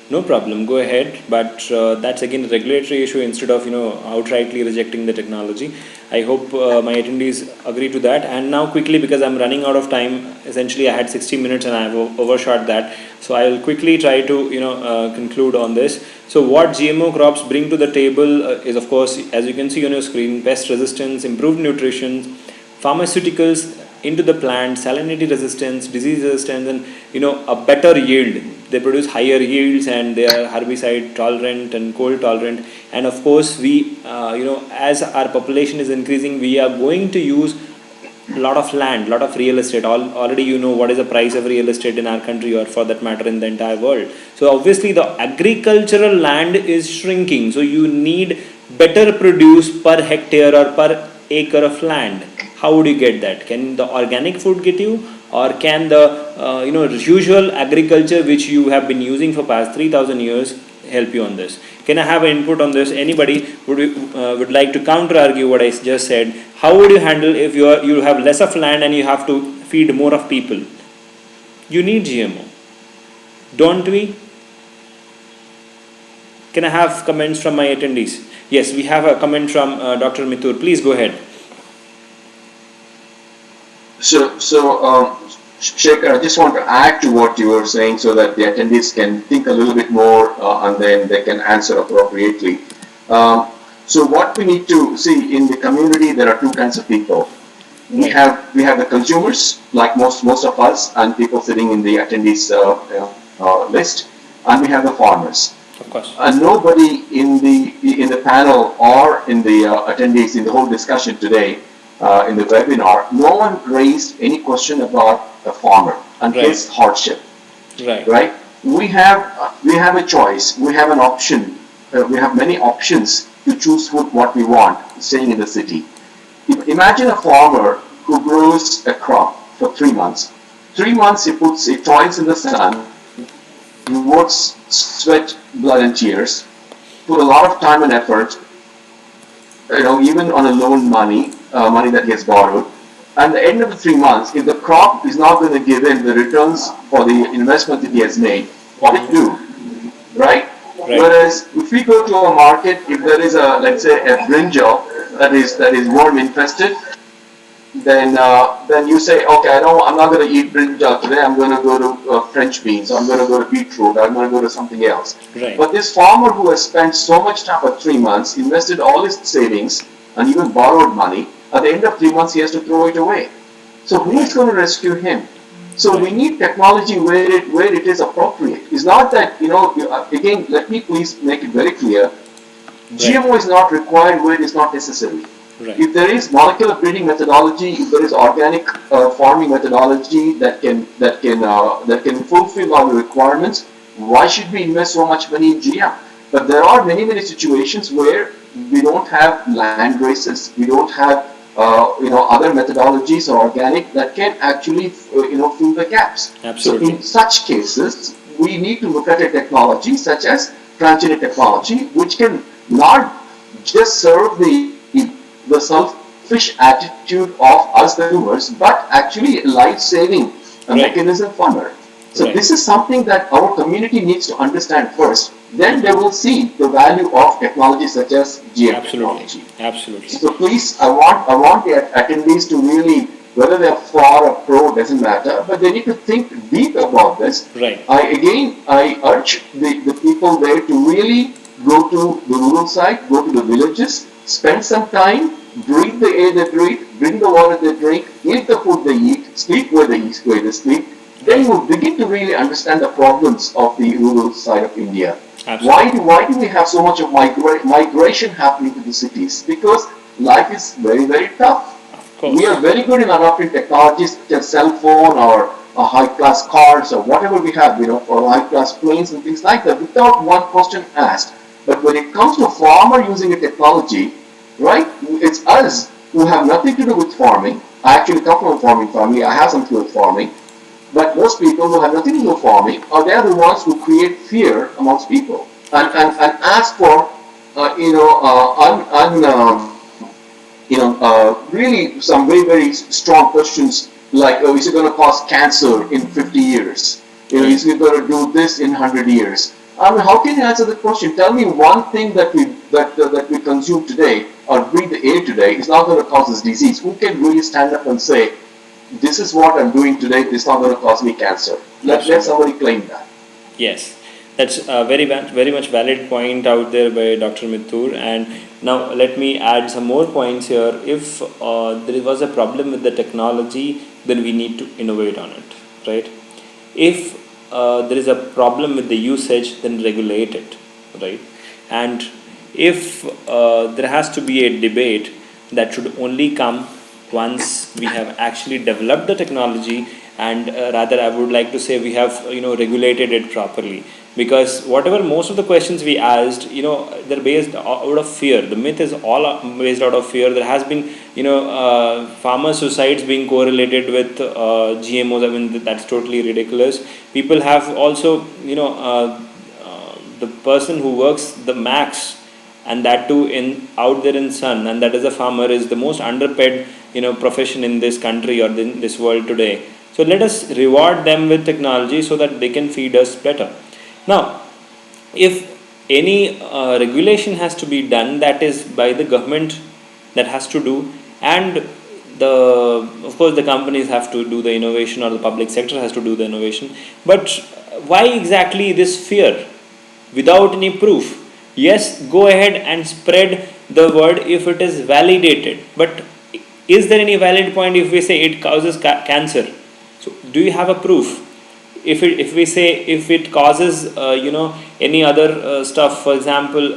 no problem, go ahead, but that's again a regulatory issue instead of outrightly rejecting the technology. I hope my attendees agree to that. And now quickly, because I'm running out of time, essentially I had 60 minutes and I have overshot that, so I will quickly try to conclude on this. So what GMO crops bring to the table is, of course, as you can see on your screen, pest resistance, improved nutrition, pharmaceuticals into the plant, salinity resistance, disease resistance, and a better yield. they produce higher yields, and they are herbicide tolerant and cold tolerant. And of course, we as our population is increasing, we are going to use lot of land, lot of real estate. Already you know what is the price of real estate in our country, or for that matter in the entire world. So obviously the agricultural land is shrinking, so you need better produce per hectare or per acre of land. How would you get that? Can the organic food get you, or can the usual agriculture which you have been using for past 3000 years help you on this? Can I have an input on this? Anybody would like to counter argue what I just said? How would you handle if you have less of land and you have to feed more of people? You need GMO, don't we? Can I have comments from my attendees? Yes, we have a comment from Dr. Mithur. Please go ahead. Shekhar, I just want to add to what you were saying so that the attendees can think a little bit more and then they can answer appropriately. So what we need to see in the community, there are two kinds of people. We have the consumers, like most of us, and people sitting in the attendees list, and we have the farmers. Of course. And nobody in the panel or in the attendees in the whole discussion today, in the webinar, no one raised any question about a farmer and his hardship. Right? We have a choice. We have an option. We have many options to choose what we want, staying in the city. Imagine a farmer who grows a crop for 3 months. 3 months he toils in the sun, he works, sweat, blood and tears, put a lot of time and effort, even on a loan money that he has borrowed. And at the end of the 3 months, if the crop is not going to give him the returns for the investment that he has made, what do you do? Right? Whereas if we go to a market, if there is let's say a brinjal that is worm infested, then you say, okay, I'm not going to eat brinjal today. I'm going to go to French beans. I'm going to go to beetroot. I'm going to go to something else. But this farmer who has spent so much time for 3 months, invested all his savings, and even borrowed money, at the end of 3 months he has to throw it away. So who is going to rescue him? So we need technology where it is appropriate. It's not that, again, let me please make it very clear. GMO is not required where it is not necessary. If there is molecular breeding methodology, if there is organic farming methodology that can fulfill our requirements, why should we invest so much money in GM? But there are many situations where we don't have land races, we don't have other methodologies or organic that can actually fill the gaps. Absolutely. So in such cases, we need to look at a technology such as transgenic technology, which can not just serve the selfish attitude of us consumers, but actually a life-saving mechanism for her. So this is something that our community needs to understand first. Then they will see the value of technology such as GM technology. Absolutely. So please, I want the attendees to really, whether they're for or pro, doesn't matter, but they need to think deep about this. I urge the people there to really go to the rural side, go to the villages, spend some time, breathe the air they breathe, drink the water they drink, eat the food they eat, sleep where they sleep. Then you will begin to really understand the problems of the rural side of India. Why do we have so much of migration happening to the cities? Because life is very tough. We are very good in adopting technologies such as cell phone or high-class cars or whatever we have, or high-class planes and things like that, without one question asked. But when it comes to a farmer using a technology, right, it's us who have nothing to do with farming. I actually come from a farming family. I have something to do with farming. But most people who have nothing to do with farming they are the ones who create fear amongst people and ask for really some very strong questions like, is it going to cause cancer in 50 years? Is it going to do this in 100 years? I mean, how can you answer the question? Tell me one thing that we consume today or breathe the air today is not going to cause this disease. Who can really stand up and say, this is what I'm doing today, this is not going to cause me cancer? Let somebody claim that. Yes, that's a very much valid point out there by Dr. Mithur. And now let me add some more points here. If there was a problem with the technology, then we need to innovate on it, right? If there is a problem with the usage, then regulate it, right? And if there has to be a debate, that should only come once we have actually developed the technology, and rather I would like to say we have regulated it properly. Because whatever most of the questions we asked, they're based out of fear. The myth is all based out of fear. There has been farmer suicides being correlated with GMOs. I mean, that's totally ridiculous. People have also the person who works the max, and that too in out there in sun, and that is a farmer, is the most underpaid profession in this country or in this world today. So let us reward them with technology so that they can feed us better. Now, if any regulation has to be done, that is by the government that has to do, and of course the companies have to do the innovation, or the public sector has to do the innovation. But why exactly this fear without any proof? Yes, go ahead and spread the word if it is validated, but is there any valid point if we say it causes cancer? So do you have a proof? If we say if it causes any other stuff, for example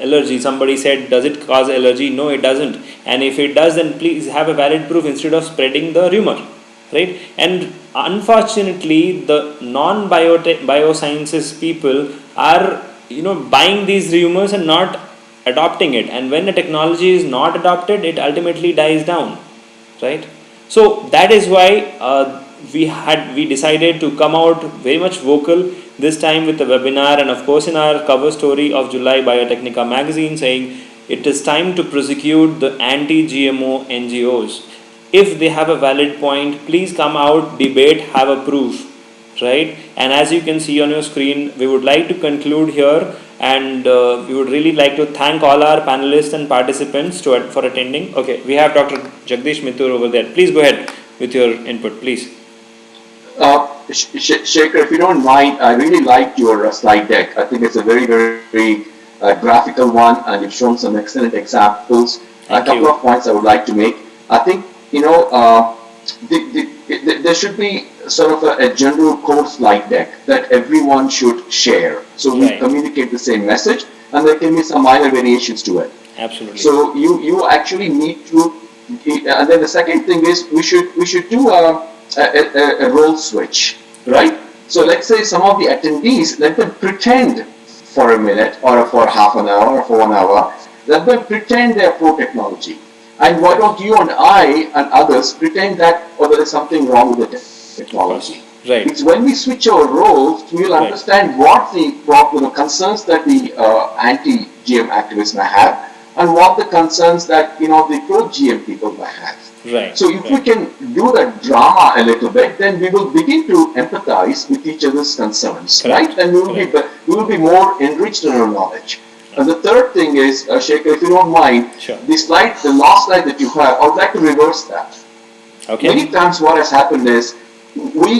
allergy, somebody said does it cause allergy? No, it doesn't. And if it does, then please have a valid proof instead of spreading the rumor, right? And unfortunately the biosciences people are buying these rumors and not adopting it, and when the technology is not adopted, it ultimately dies down, right? So that is why we decided to come out very much vocal this time with the webinar, and of course in our cover story of July BioTecNika magazine, saying it is time to prosecute the anti-GMO NGOs. If they have a valid point, please come out, debate, have a proof, right? And as you can see on your screen, we would like to conclude here, and we would really like to thank all our panelists and participants for attending. Okay, we have Dr. Jagdish Mithur over there. Please go ahead with your input, please. Shekhar, if you don't mind, I really liked your slide deck. I think it's a very, very graphical one, and you've shown some excellent examples. A couple of points I would like to make. I think, there should be sort of a general core slide deck that everyone should share. So we communicate the same message, and there can be some minor variations to it. Absolutely. So you actually need to, and then the second thing is we should do a role switch, right? So let's say some of the attendees, let them pretend for a minute or for half an hour or for 1 hour, let them pretend they're pro technology. And why don't you and I and others pretend that there is something wrong with the technology? Right. Because when we switch our roles, we will understand what the concerns that the anti-GM activists may have, and what the concerns that the pro-GM people may have. Right. So if we can do that drama a little bit, then we will begin to empathize with each other's concerns, right? And we will be more enriched in our knowledge. And the third thing is, Shekhar, if you don't mind, the last slide that you have, I would like to reverse that. Okay. Many times what has happened is, what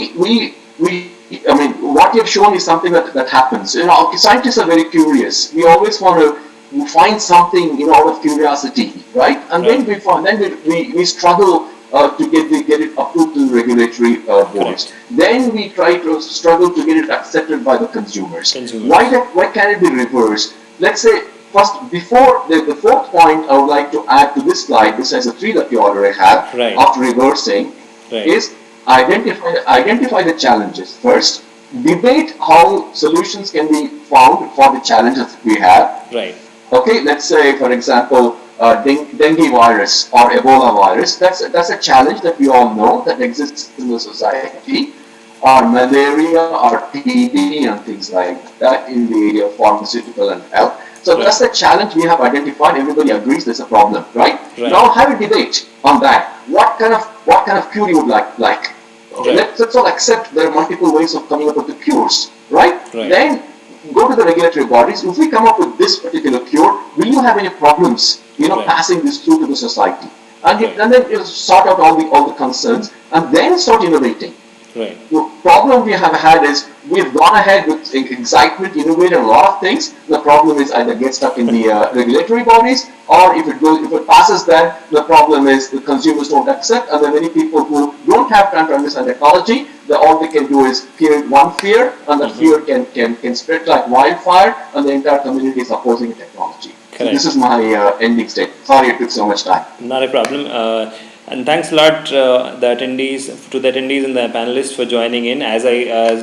you've shown is something that happens. Scientists are very curious. We always want to find something, out of curiosity, right? And then we struggle to get it approved in regulatory boards. Then we try to struggle to get it accepted by the consumers. Why can't it be reversed? Let's say first, before the fourth point I would like to add to this slide, besides the three that you already have, after reversing, is identify the challenges first, debate how solutions can be found for the challenges we have. Right. Okay, let's say for example, dengue virus or Ebola virus, that's a challenge that we all know that exists in the society, or malaria or TB and things like that in the area of pharmaceutical and health. So that's the challenge we have identified. Everybody agrees there's a problem, right? Now have a debate on that. What kind of cure you would like? Let's all accept there are multiple ways of coming up with the cures, right? Then go to the regulatory bodies. If we come up with this particular cure, will you have any problems, passing this through to the society? And then sort out all the concerns, and then start innovating. Right. The problem we have had is we've gone ahead with excitement, innovated a lot of things. The problem is either get stuck in the regulatory bodies, or if it passes that, the problem is the consumers don't accept, and there are many people who don't have time to understand technology. All they can do is fear one fear, and that fear can spread like wildfire, and the entire community is opposing technology. So this is my ending statement. Sorry it took so much time. Not a problem. And thanks a lot the attendees and the panelists for joining in. As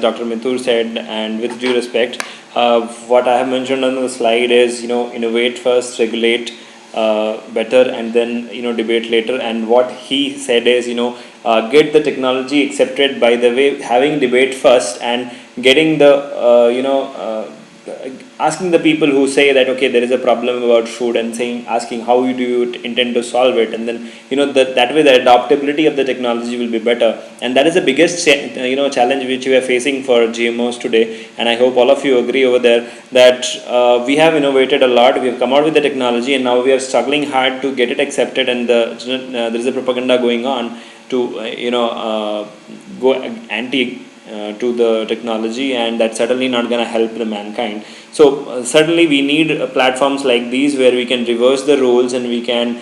Dr. Mithur said, and with due respect, what I have mentioned on the slide is, innovate first, regulate better, and then, debate later. And what he said is, get the technology accepted by the way having debate first and getting the, asking the people who say that okay there is a problem about food and asking how do you intend to solve it, and then that way the adaptability of the technology will be better. And that is the biggest challenge which we are facing for GMOs today. And I hope all of you agree over there that we have innovated a lot, we have come out with the technology, and now we are struggling hard to get it accepted, and there is a propaganda going on to go anti to the technology, and that's certainly not going to help the mankind. So certainly we need platforms like these where we can reverse the roles, and we can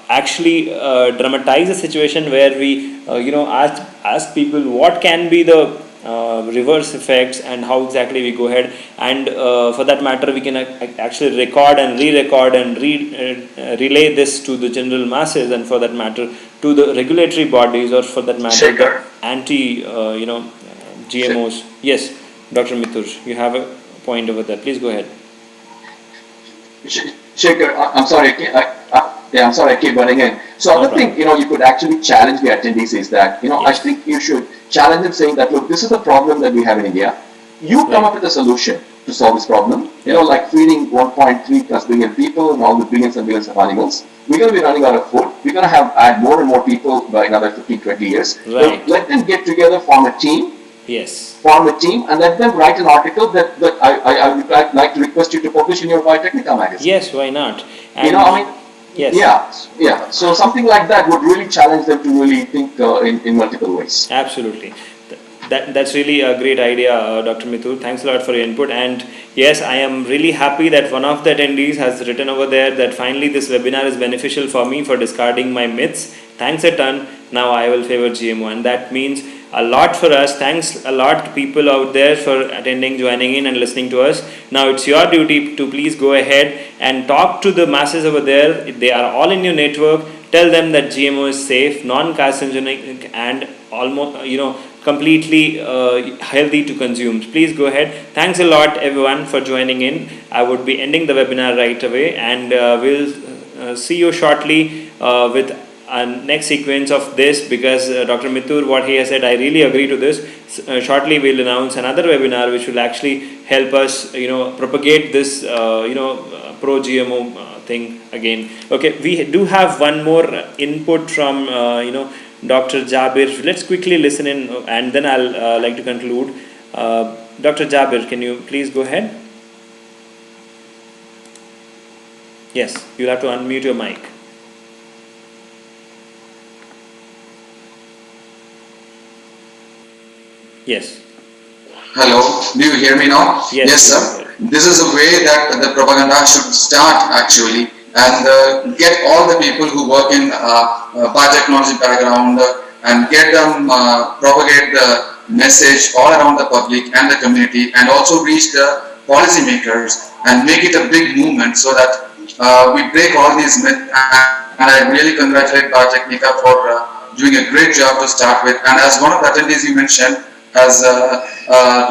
actually dramatize a situation where we ask people what can be the reverse effects and how exactly we go ahead, and for that matter we can actually record and re-record and relay this to the general masses, and for that matter to the regulatory bodies, or for that matter the anti GMOs. Yes, Dr. Mithur, you have a point over there. Please go ahead. Shekhar, I'm sorry. I'm sorry I keep running in. So other thing, you could actually challenge the attendees is that, yes. I think you should challenge them saying that, look, this is the problem that we have in India. You come up with a solution to solve this problem. Like feeding 1.3 plus billion people and all the billions and billions of animals. We're going to be running out of food. We're going to add more and more people by another 15, 20 years. Right. So let them get together, form a team. Yes. Form a team and let them write an article that I would like to request you to publish in your BioTecNika magazine. Yes, why not? And yes. Yeah. So something like that would really challenge them to really think in multiple ways. Absolutely. That's really a great idea, Dr. Mithur. Thanks a lot for your input. And yes, I am really happy that one of the attendees has written over there that finally this webinar is beneficial for me for discarding my myths. Thanks a ton. Now I will favor GMO, and that means a lot for us. Thanks a lot people out there for attending, joining in and listening to us. Now it's your duty to please go ahead and talk to the masses over there. They are all in your network. Tell them that GMO is safe, non-carcinogenic, and almost completely healthy to consume. Please go ahead. Thanks a lot everyone for joining in. I would be ending the webinar right away, and we'll see you shortly with next sequence of this, because Dr. Mithur, what he has said, I really agree to this. Shortly we'll announce another webinar which will actually help us propagate this pro GMO thing again. Okay, we do have one more input from Dr. Jabir. Let's quickly listen in, and then I'll like to conclude. Dr. Jabir, can you please go ahead? Yes, you'll have to unmute your mic. Yes. Hello, do you hear me now? Yes, sir. This is a way that the propaganda should start actually, and get all the people who work in biotechnology background and get them propagate the message all around the public and the community, and also reach the policymakers and make it a big movement so that we break all these myths. And I really congratulate BioTecNika for doing a great job to start with. And as one of the attendees you mentioned has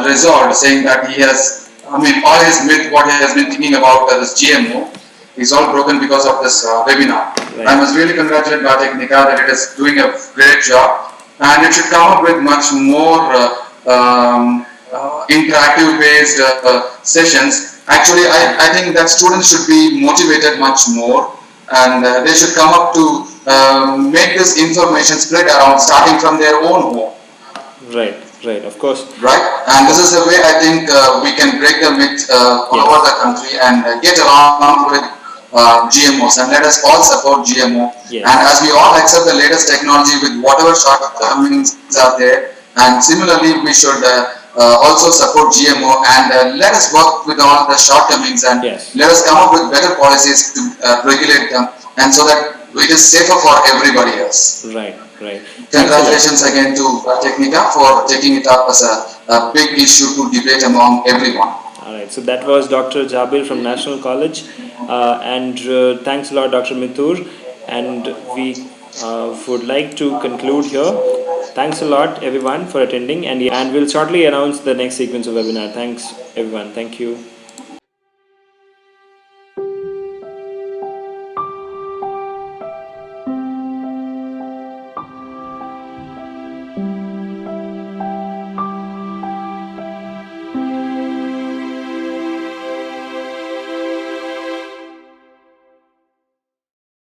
resolved, saying that he has, all his myth, what he has been thinking about this GMO, is all broken because of this webinar. Right. I must really congratulate BioTecNika that it is doing a great job, and it should come up with much more interactive based sessions. Actually, I think that students should be motivated much more, and they should come up to make this information spread around, starting from their own home. Right, of course. Right, and this is the way I think we can break the myth all over the country and get along with GMOs, and let us all support GMO. Yes. And as we all accept the latest technology with whatever shortcomings are there, And similarly, we should also support GMO, and let us work with all the shortcomings, and Yes. let us come up with better policies to regulate them, and so that it is safer for everybody else. Right, right. Congratulations again to BioTecNika for taking it up as a big issue to debate among everyone. Alright, so that was Dr. Jabir from National College, and thanks a lot, Dr. Mithur. And we would like to conclude here. Thanks a lot, everyone, for attending, and we'll shortly announce the next sequence of webinar. Thanks, everyone. Thank you.